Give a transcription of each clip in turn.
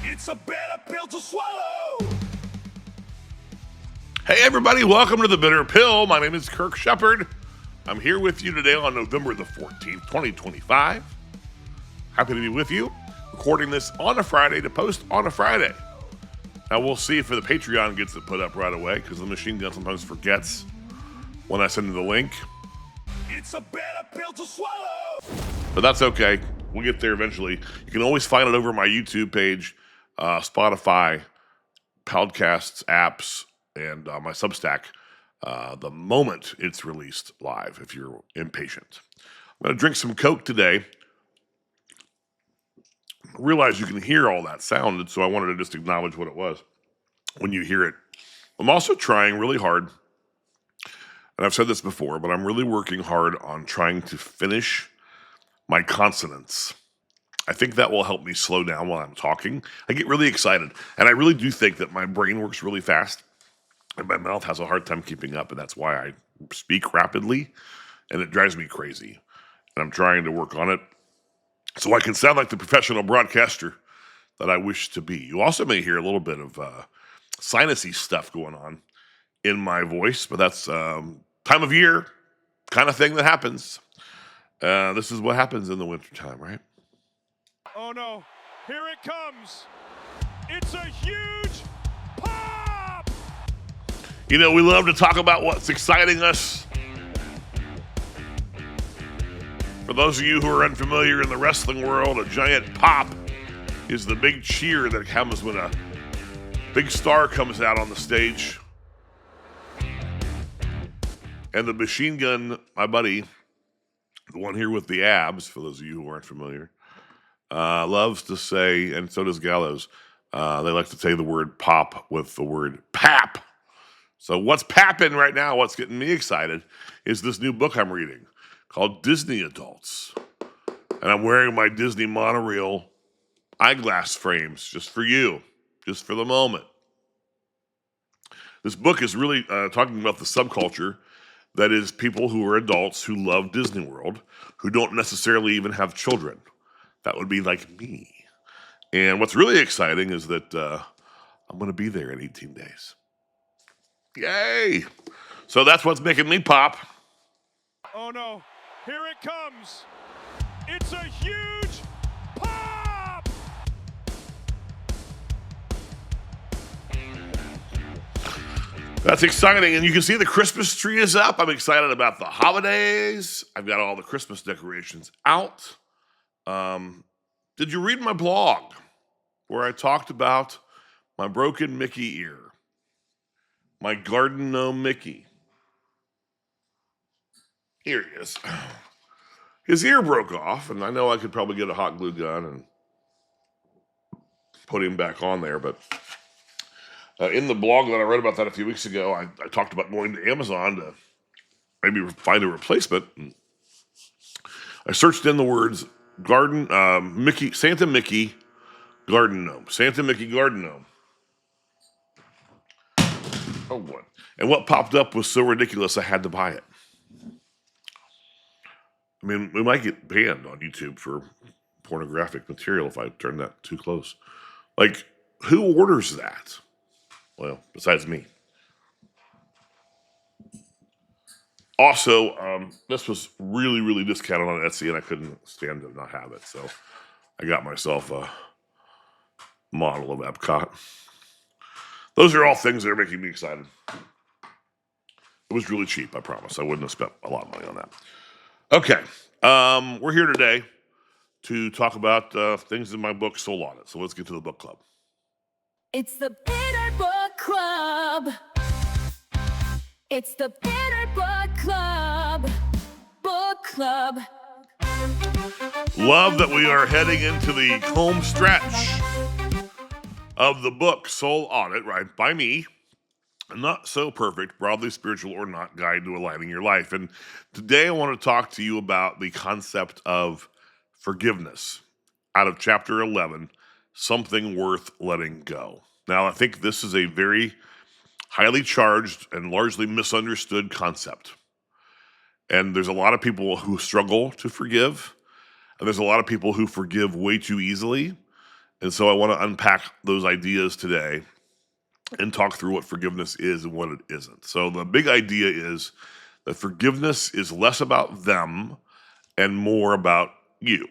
It's a bitter pill to swallow. Hey everybody, welcome to The Bitter Pill. My name is Kirk Sheppard. I'm here with you today on November the 14th, 2025. Happy to be with you. Recording this on a Friday to post on a Friday. Now we'll see if the Patreon gets it put up right away, because the machine gun sometimes forgets when I send you the link. It's a bitter pill to swallow. But that's okay. We'll get there eventually. You can always find it over my YouTube page, Spotify, podcasts, apps, and my Substack the moment it's released live, if you're impatient. I'm going to drink some Coke today. I realize you can hear all that sound, and so I wanted to just acknowledge what it was when you hear it. I'm also trying really hard, and I've said this before, but I'm really working hard on trying to finish my consonants. I think that will help me slow down while I'm talking. I get really excited, and I really do think that my brain works really fast, and my mouth has a hard time keeping up, and that's why I speak rapidly, and it drives me crazy. And I'm trying to work on it so I can sound like the professional broadcaster that I wish to be. You also may hear a little bit of sinusy stuff going on in my voice, but that's time of year kind of thing that happens. This is what happens in the wintertime, right? Oh no, here it comes. It's a huge pop! You know, we love to talk about what's exciting us. For those of you who are unfamiliar in the wrestling world, a giant pop is the big cheer that comes when a big star comes out on the stage. And the machine gun, my buddy, the one here with the abs, for those of you who aren't familiar, loves to say, and so does Gallows, they like to say the word pop with the word pap. So what's papping right now, what's getting me excited, is this new book I'm reading called Disney Adults. And I'm wearing my Disney monorail eyeglass frames just for you, just for the moment. This book is really talking about the subculture that is people who are adults who love Disney World, who don't necessarily even have children. That would be like me. And what's really exciting is that I'm going to be there in 18 days. Yay! So that's what's making me pop. Oh no, here it comes. It's a huge pop! That's exciting, and you can see the Christmas tree is up. I'm excited about the holidays. I've got all the Christmas decorations out. Did you read my blog where I talked about my broken Mickey ear? My garden gnome Mickey. Here he is. His ear broke off, and I know I could probably get a hot glue gun and put him back on there, but in the blog that I read about that a few weeks ago, I talked about going to Amazon to maybe find a replacement. And I searched in the words garden Mickey, Santa Mickey garden gnome, Santa Mickey garden gnome. Oh boy! And what popped up was so ridiculous I had to buy it. I mean, we might get banned on YouTube for pornographic material if I turn that too close. Like, who orders that? Well, besides me. Also, this was really, really discounted on Etsy, and I couldn't stand to not have it. So I got myself a model of Epcot. Those are all things that are making me excited. It was really cheap, I promise. I wouldn't have spent a lot of money on that. Okay, we're here today to talk about things in my book, Soul Audit. So let's get to the book club. It's the Bitter Book Club. It's the Bitter Book Club. Book Club. Love that we are heading into the home stretch of the book Soul Audit, right, by me. A not so perfect, broadly spiritual or not, guide to aligning your life. And today I want to talk to you about the concept of forgiveness out of chapter 11, Something Worth Letting Go. Now, I think this is a very highly charged and largely misunderstood concept. And there's a lot of people who struggle to forgive, and there's a lot of people who forgive way too easily, And so I want to unpack those ideas today and talk through what forgiveness is and what it isn't. So the big idea is that forgiveness is less about them and more about you.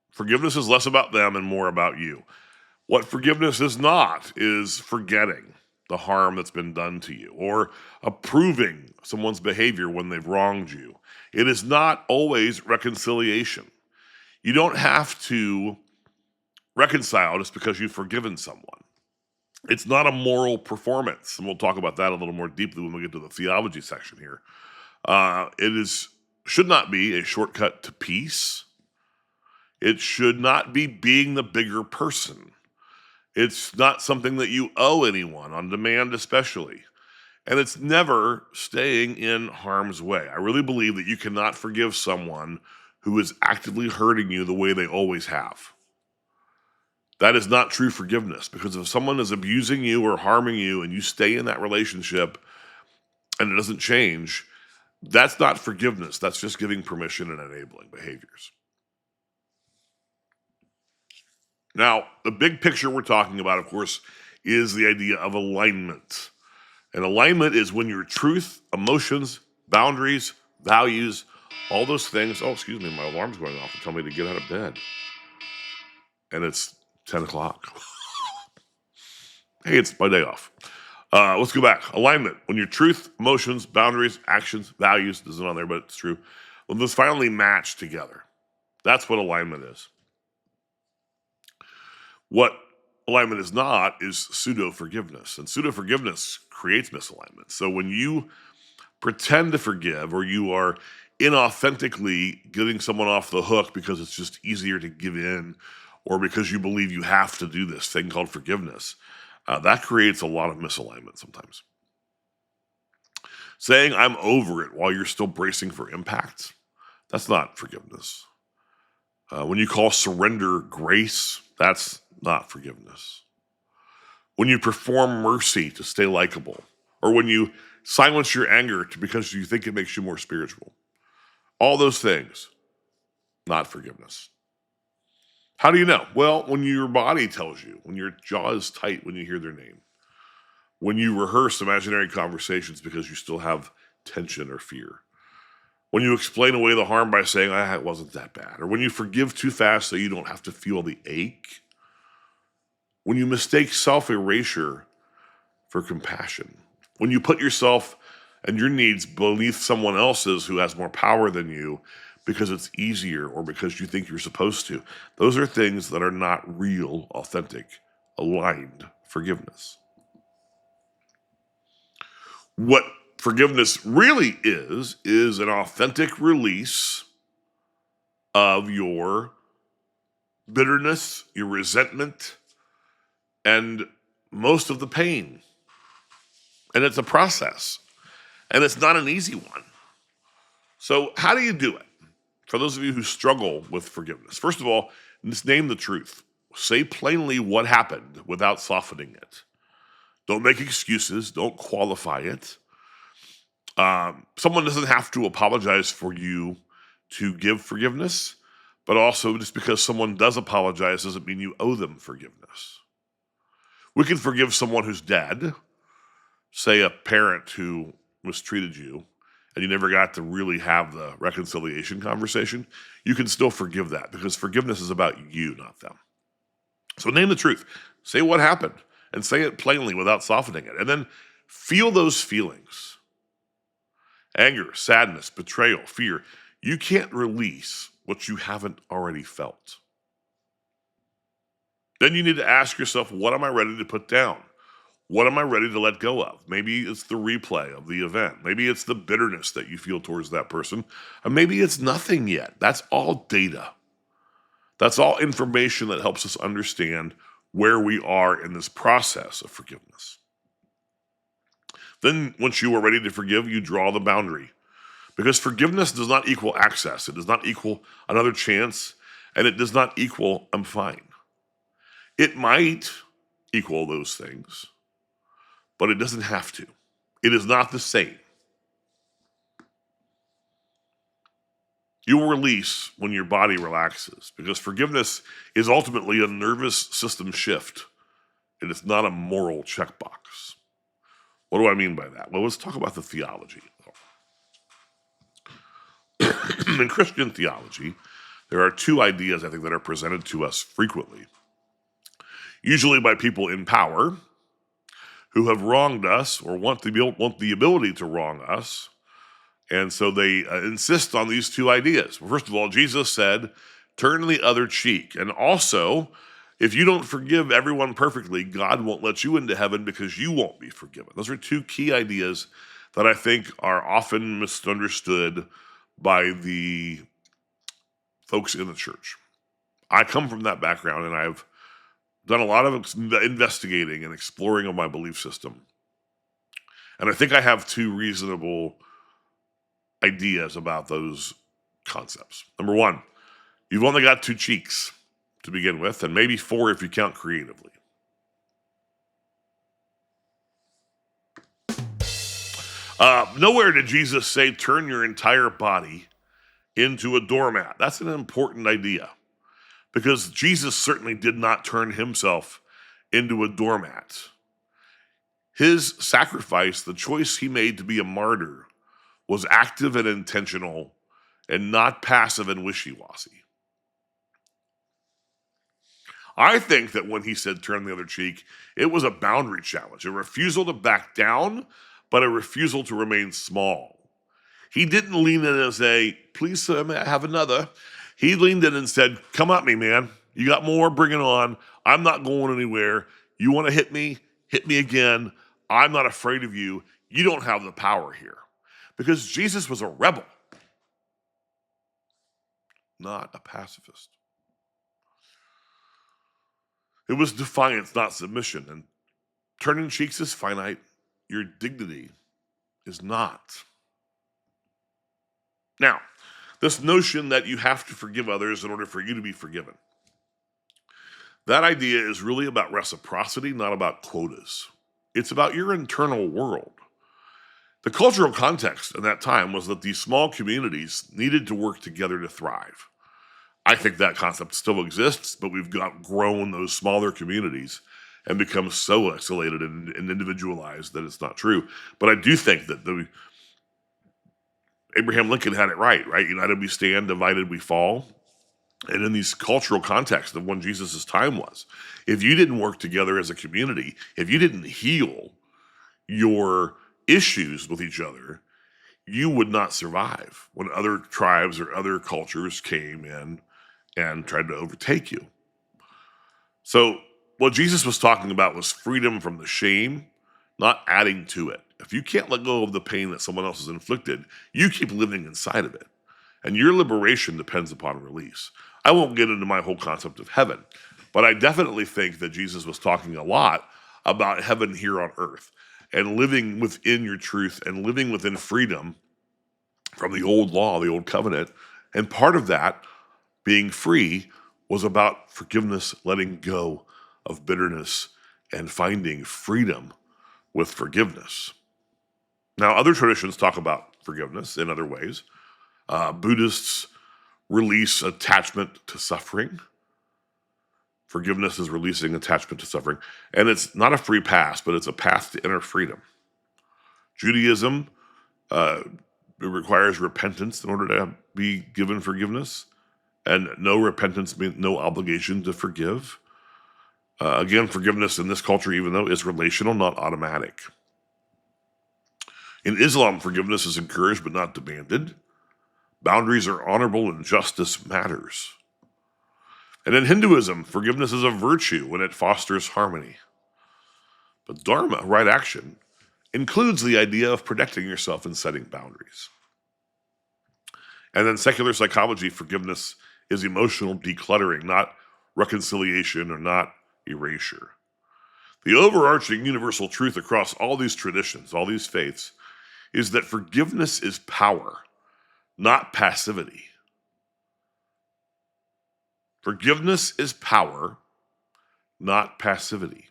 Forgiveness is less about them and more about you. What forgiveness is not is forgetting the harm that's been done to you or approving someone's behavior when they've wronged you. It is not always reconciliation. You don't have to reconcile just because you've forgiven someone. It's not a moral performance, and we'll talk about that a little more deeply when we get to the theology section here. Should not be a shortcut to peace. It should not be being the bigger person. It's not something that you owe anyone, on demand especially. And it's never staying in harm's way. I really believe that you cannot forgive someone who is actively hurting you the way they always have. That is not true forgiveness, because if someone is abusing you or harming you and you stay in that relationship and it doesn't change, that's not forgiveness. That's just giving permission and enabling behaviors. Now, the big picture we're talking about, of course, is the idea of alignment. And alignment is when your truth, emotions, boundaries, values, all those things. Oh, excuse me, my alarm's going off to tell me to get out of bed. And it's 10 o'clock. Hey, it's my day off. Let's go back. Alignment. When your truth, emotions, boundaries, actions, values, this isn't on there, but it's true. When those finally match together. That's what alignment is. What alignment is not is pseudo-forgiveness. And pseudo-forgiveness creates misalignment. So when you pretend to forgive or you are inauthentically getting someone off the hook because it's just easier to give in or because you believe you have to do this thing called forgiveness, that creates a lot of misalignment sometimes. Saying I'm over it while you're still bracing for impact, that's not forgiveness. When you call surrender grace, that's not forgiveness. When you perform mercy to stay likable, or when you silence your anger because you think it makes you more spiritual, all those things, not forgiveness. How do you know? Well, when your body tells you, when your jaw is tight when you hear their name, when you rehearse imaginary conversations because you still have tension or fear, when you explain away the harm by saying, it wasn't that bad, or when you forgive too fast so you don't have to feel the ache, when you mistake self-erasure for compassion, when you put yourself and your needs beneath someone else's who has more power than you because it's easier or because you think you're supposed to, those are things that are not real, authentic, aligned forgiveness. What forgiveness really is an authentic release of your bitterness, your resentment, and most of the pain. And it's a process. And it's not an easy one. So how do you do it? For those of you who struggle with forgiveness, first of all, just name the truth. Say plainly what happened without softening it. Don't make excuses. Don't qualify it. Someone doesn't have to apologize for you to give forgiveness, but also just because someone does apologize doesn't mean you owe them forgiveness. We can forgive someone who's dead, say a parent who mistreated you, and you never got to really have the reconciliation conversation. You can still forgive that because forgiveness is about you, not them. So name the truth. Say what happened and say it plainly without softening it. And then feel those feelings. Anger, sadness, betrayal, fear. You can't release what you haven't already felt. Then you need to ask yourself, what am I ready to put down? What am I ready to let go of? Maybe it's the replay of the event. Maybe it's the bitterness that you feel towards that person. And maybe it's nothing yet. That's all data. That's all information that helps us understand where we are in this process of forgiveness. Then once you are ready to forgive, you draw the boundary. Because forgiveness does not equal access. It does not equal another chance. And it does not equal I'm fine. It might equal those things, but it doesn't have to. It is not the same. You will release when your body relaxes, because forgiveness is ultimately a nervous system shift. It is not a moral checkbox. What do I mean by that? Well, let's talk about the theology. In Christian theology, there are two ideas, I think, that are presented to us frequently, usually by people in power who have wronged us or want the ability to wrong us. And so they insist on these two ideas. Well, first of all, Jesus said, turn the other cheek. And also, if you don't forgive everyone perfectly, God won't let you into heaven because you won't be forgiven. Those are two key ideas that I think are often misunderstood by the folks in the church. I come from that background, and I've done a lot of investigating and exploring of my belief system. And I think I have two reasonable ideas about those concepts. Number one, you've only got two cheeks to begin with, and maybe four if you count creatively. Nowhere did Jesus say turn your entire body into a doormat. That's an important idea, because Jesus certainly did not turn himself into a doormat. His sacrifice, the choice he made to be a martyr, was active and intentional and not passive and wishy-washy. I think that when he said turn the other cheek, it was a boundary challenge, a refusal to back down, but a refusal to remain small. He didn't lean in and say, please, sir, may I have another? He leaned in and said, come at me, man. You got more, bring it on. I'm not going anywhere. You want to hit me again. I'm not afraid of you. You don't have the power here. Because Jesus was a rebel, not a pacifist. It was defiance, not submission. And turning cheeks is finite. Your dignity is not. Now, this notion that you have to forgive others in order for you to be forgiven, that idea is really about reciprocity, not about quotas. It's about your internal world. The cultural context in that time was that these small communities needed to work together to thrive. I think that concept still exists, but we've grown those smaller communities and become so isolated and individualized that it's not true. But I do think that Abraham Lincoln had it right? United we stand, divided we fall. And in these cultural contexts of when Jesus' time was, if you didn't work together as a community, if you didn't heal your issues with each other, you would not survive when other tribes or other cultures came in and tried to overtake you. So what Jesus was talking about was freedom from the shame, not adding to it. If you can't let go of the pain that someone else has inflicted, you keep living inside of it. And your liberation depends upon release. I won't get into my whole concept of heaven, but I definitely think that Jesus was talking a lot about heaven here on earth and living within your truth and living within freedom from the old law, the old covenant. And part of that, being free, was about forgiveness, letting go of bitterness, and finding freedom with forgiveness. Now, other traditions talk about forgiveness in other ways. Buddhists release attachment to suffering. Forgiveness is releasing attachment to suffering. And it's not a free pass, but it's a path to inner freedom. Judaism, it requires repentance in order to be given forgiveness. And no repentance means no obligation to forgive. Again, forgiveness in this culture, even though is relational, not automatic. In Islam, forgiveness is encouraged but not demanded. Boundaries are honorable and justice matters. And in Hinduism, forgiveness is a virtue when it fosters harmony. But Dharma, right action, includes the idea of protecting yourself and setting boundaries. And then secular psychology, forgiveness is emotional decluttering, not reconciliation or not erasure. The overarching universal truth across all these traditions, all these faiths, is that forgiveness is power, not passivity. Forgiveness is power, not passivity.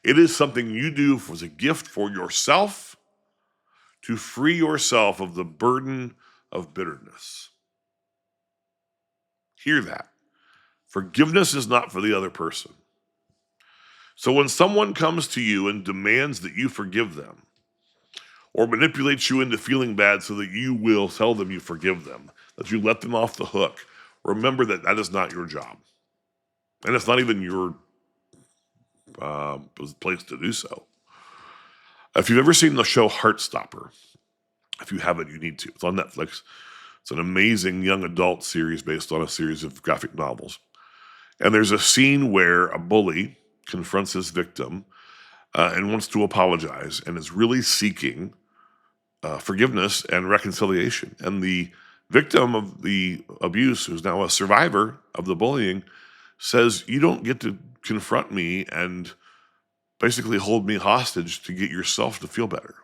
It is something you do as a gift for yourself to free yourself of the burden of bitterness. Hear that. Forgiveness is not for the other person. So when someone comes to you and demands that you forgive them, or manipulates you into feeling bad so that you will tell them you forgive them, that you let them off the hook, remember that that is not your job. And it's not even your place to do so. If you've ever seen the show Heartstopper, if you haven't, you need to. It's on Netflix. It's an amazing young adult series based on a series of graphic novels. And there's a scene where a bully confronts his victim and wants to apologize and is really seeking forgiveness and reconciliation. And the victim of the abuse, who's now a survivor of the bullying, says, you don't get to confront me and basically hold me hostage to get yourself to feel better.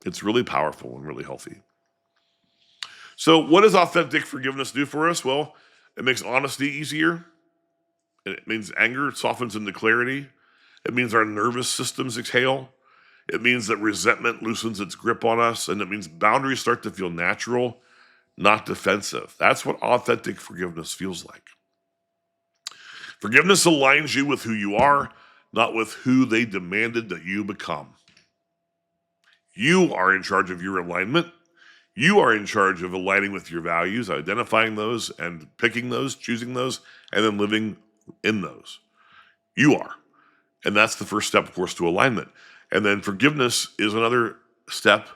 It's really powerful and really healthy. So what does authentic forgiveness do for us? Well, it makes honesty easier. It means anger softens into clarity. It means our nervous systems exhale. It means that resentment loosens its grip on us. And it means boundaries start to feel natural, not defensive. That's what authentic forgiveness feels like. Forgiveness aligns you with who you are, not with who they demanded that you become. You are in charge of your alignment. You are in charge of aligning with your values, identifying those and picking those, choosing those, and then living in those. You are. And that's the first step, of course, to alignment. And then forgiveness is another step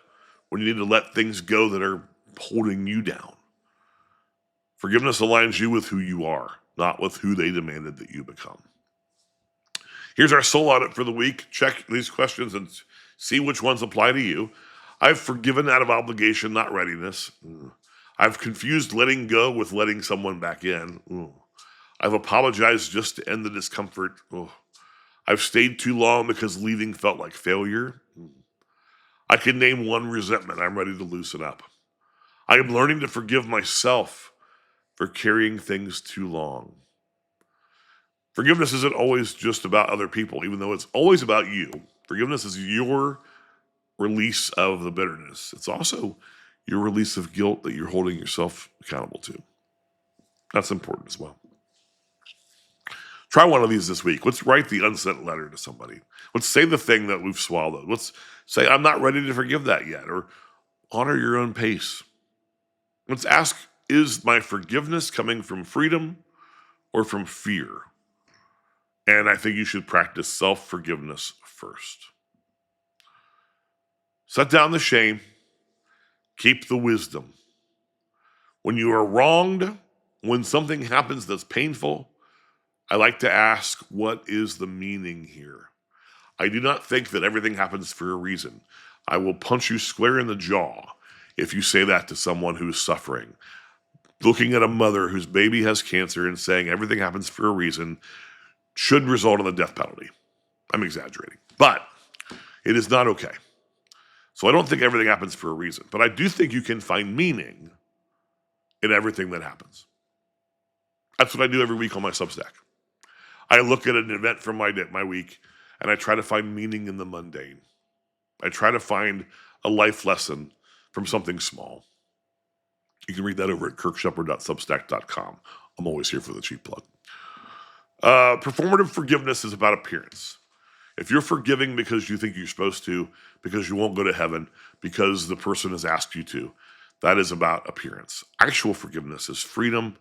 when you need to let things go that are holding you down. Forgiveness aligns you with who you are, not with who they demanded that you become. Here's our soul audit for the week. Check these questions and see which ones apply to you. I've forgiven out of obligation, not readiness. I've confused letting go with letting someone back in. I've apologized just to end the discomfort. I've stayed too long because leaving felt like failure. I can name one resentment I'm ready to loosen up. I am learning to forgive myself for carrying things too long. Forgiveness isn't always just about other people, even though it's always about you. Forgiveness is your release of the bitterness. It's also your release of guilt that you're holding yourself accountable to. That's important as well. Try one of these this week. Let's write the unsent letter to somebody. Let's say the thing that we've swallowed. Let's say, I'm not ready to forgive that yet, or honor your own pace. Let's ask, is my forgiveness coming from freedom or from fear? And I think you should practice self-forgiveness first. Set down the shame. Keep the wisdom. When you are wronged, when something happens that's painful, I like to ask, what is the meaning here? I do not think that everything happens for a reason. I will punch you square in the jaw if you say that to someone who's suffering. Looking at a mother whose baby has cancer and saying everything happens for a reason should result in the death penalty. I'm exaggerating, but it is not okay. So I don't think everything happens for a reason, but I do think you can find meaning in everything that happens. That's what I do every week on my Substack. I look at an event from my week, and I try to find meaning in the mundane. I try to find a life lesson from something small. You can read that over at kirksheppard.substack.com. I'm always here for the cheap plug. Performative forgiveness is about appearance. If you're forgiving because you think you're supposed to, because you won't go to heaven, because the person has asked you to, that is about appearance. Actual forgiveness is freedom,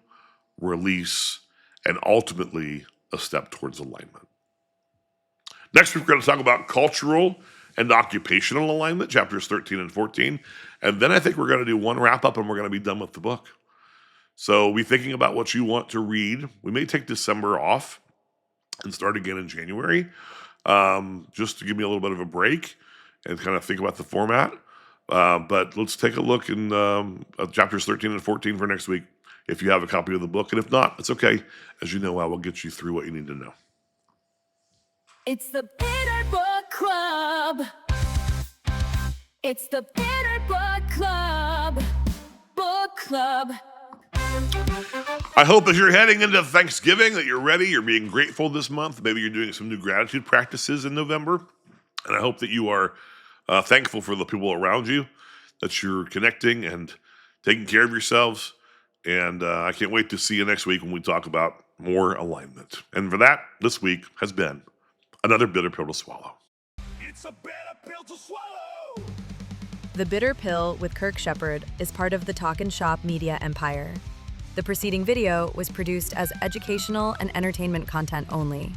release, and ultimately a step towards alignment. Next, we're going to talk about cultural and occupational alignment, chapters 13 and 14. And then I think we're going to do one wrap up and we're going to be done with the book. So be thinking about what you want to read. We may take December off and start again in January, just to give me a little bit of a break and kind of think about the format. But let's take a look in chapters 13 and 14 for next week, if you have a copy of the book. And if not, it's okay. As you know, I will get you through what you need to know. It's the Bitter Book Club. It's the Bitter Book Club. Book Club. I hope as you're heading into Thanksgiving that you're ready, you're being grateful this month. Maybe you're doing some new gratitude practices in November. And I hope that you are thankful for the people around you, that you're connecting and taking care of yourselves. And I can't wait to see you next week when we talk about more alignment. And for that, this week has been another bitter pill to swallow. It's a bitter pill to swallow. The Bitter Pill with Kirk Sheppard is part of the Talk and Shop media empire. The preceding video was produced as educational and entertainment content only.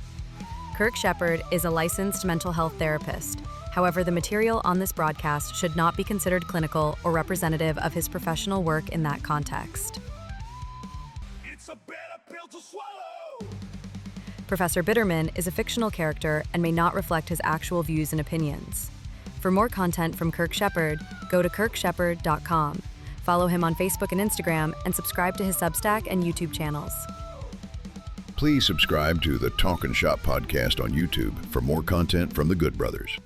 Kirk Sheppard is a licensed mental health therapist. However, the material on this broadcast should not be considered clinical or representative of his professional work in that context. It's a bitter pill to swallow. Professor Bitterman is a fictional character and may not reflect his actual views and opinions. For more content from Kirk Sheppard, go to kirksheppard.com. Follow him on Facebook and Instagram, and subscribe to his Substack and YouTube channels. Please subscribe to the Talk and Shop podcast on YouTube for more content from the Good Brothers.